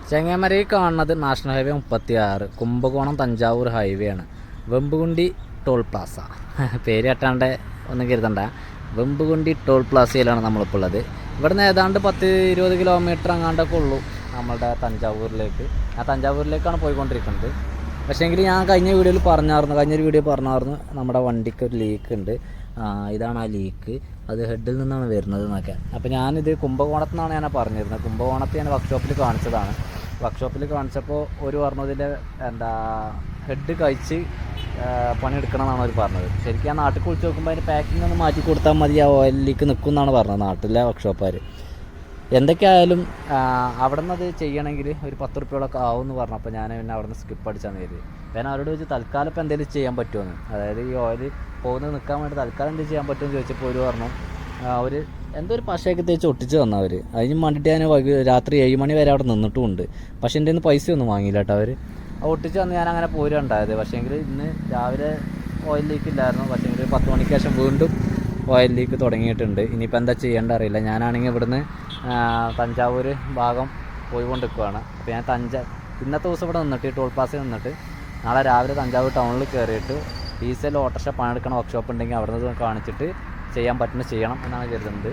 ചെങ്ങമരയിൽ കാണുന്നത് national highway 36 Kumbakonam Thanjavur highway ആണ്. വെമ്പുകുണ്ടി toll Plaza പേര് കേട്ടാണ്ട് ഒന്നും കരുതണ്ട. വെമ്പുകുണ്ടി ടോൾ പ്ലാസയിലാണ് നമ്മളിപ്പോൾ ഉള്ളത്. ഇവിടുന്ന് ഏതാണ്ട് 10-20 കിലോമീറ്റർ അങ്ങാണ്ടൊക്കെ ഉള്ളൂ നമ്മളുടെ തഞ്ചാവൂരിലേക്ക്. ആ തഞ്ചാവൂരിലേക്കാണ് പോയിക്കൊണ്ടിരിക്കുന്നത്. പക്ഷേങ്കിൽ ഞാൻ കഴിഞ്ഞൊരു വീഡിയോ പറഞ്ഞായിരുന്നു നമ്മുടെ വണ്ടിക്ക് ഒരു ലീക്ക് ഉണ്ട്. ഇതാണ് ആ ലീക്ക്, അത് ഹെഡിൽ നിന്നാണ് വരുന്നത് എന്നൊക്കെ. അപ്പോൾ ഞാനിത് കുംഭകോണത്തു നിന്നാണ് ഞാൻ പറഞ്ഞിരുന്നത്. കുംഭകോണത്ത് ഞാൻ വർക്ക്ഷോപ്പിൽ കാണിച്ചതാണ്. വർക്ക്ഷോപ്പിൽ കാണിച്ചപ്പോൾ ഒരു പറഞ്ഞതിൻ്റെ ഹെഡ് കഴിച്ച് പണിയെടുക്കണം എന്നാണ് അവർ പറഞ്ഞത്. ശരിക്കും ആ നാട്ടിൽ കുളിച്ച് നോക്കുമ്പോൾ അതിൻ്റെ പാക്കിംഗ് ഒന്ന് മാറ്റി കൊടുത്താൽ മതി, ആ ഓയിൽ ലീക്ക് നിൽക്കും എന്നാണ് പറഞ്ഞത് നാട്ടിലെ വർക്ക്ഷോപ്പുകാർ. എന്തൊക്കെയായാലും അവിടെ നിന്ന് അത് ചെയ്യണമെങ്കിൽ ഒരു 10 റുപ്യോളൊക്കെ ആവും എന്ന് പറഞ്ഞപ്പോൾ ഞാൻ പിന്നെ അവിടെ നിന്ന് സ്കിപ്പ് അടിച്ചാൽ കരുതി. ഞാൻ അവരോട് ചോദിച്ചു തൽക്കാലം ഇപ്പോൾ എന്തെങ്കിലും ചെയ്യാൻ പറ്റുമെന്ന്, അതായത് ഈ ഓയിൽ പോകുന്നത് നിൽക്കാൻ വേണ്ടി തൽക്കാലം എന്തെങ്കിലും ചെയ്യാൻ പറ്റുമെന്ന് ചോദിച്ചപ്പോൾ ഒരു പറഞ്ഞു അവർ എന്തോ ഒരു പശയൊക്കെ തേച്ച് ഒട്ടിച്ച് തന്നവർ. അതിന് വേണ്ടിയിട്ട് ഞാൻ രാത്രി 7 മണി വരെ അവിടെ നിന്നിട്ടുമുണ്ട്. പക്ഷേ എൻ്റെ നിന്ന് പൈസ ഒന്നും വാങ്ങിയില്ല കേട്ടോ അവർ. ഒട്ടിച്ച് തന്ന് ഞാൻ അങ്ങനെ പോരുണ്ടായത്. പക്ഷേങ്കിൽ ഇന്ന് രാവിലെ ഓയിൽ ലീക്ക് ഇല്ലായിരുന്നു. പക്ഷേങ്കിൽ 10 മണിക്ക് ശേഷം വീണ്ടും ഓയിൽ ലീക്ക് തുടങ്ങിയിട്ടുണ്ട്. ഇനിയിപ്പോൾ എന്താ ചെയ്യേണ്ട അറിയില്ല. ഞാനാണെങ്കിൽ ഇവിടുന്ന് തഞ്ചാവൂർ ഭാഗം പോയിക്കൊണ്ടിരിക്കുകയാണ്. അപ്പോൾ ഞാൻ ഇന്നത്തെ ദിവസം ഇവിടെ നിന്നിട്ട് ടോൾ പ്ലാസയിൽ നിന്നിട്ട് നാളെ രാവിലെ തഞ്ചാവൂർ ടൗണിൽ കയറിയിട്ട് ഡീസൽ ഓട്ടോറിക്ഷ പണിയെടുക്കണ വർക്ക്ഷോപ്പ് ഉണ്ടെങ്കിൽ അവിടെ നിന്ന് കാണിച്ചിട്ട് ചെയ്യാൻ പറ്റുന്നത് ചെയ്യണം എന്നാണ് കരുതുന്നത്.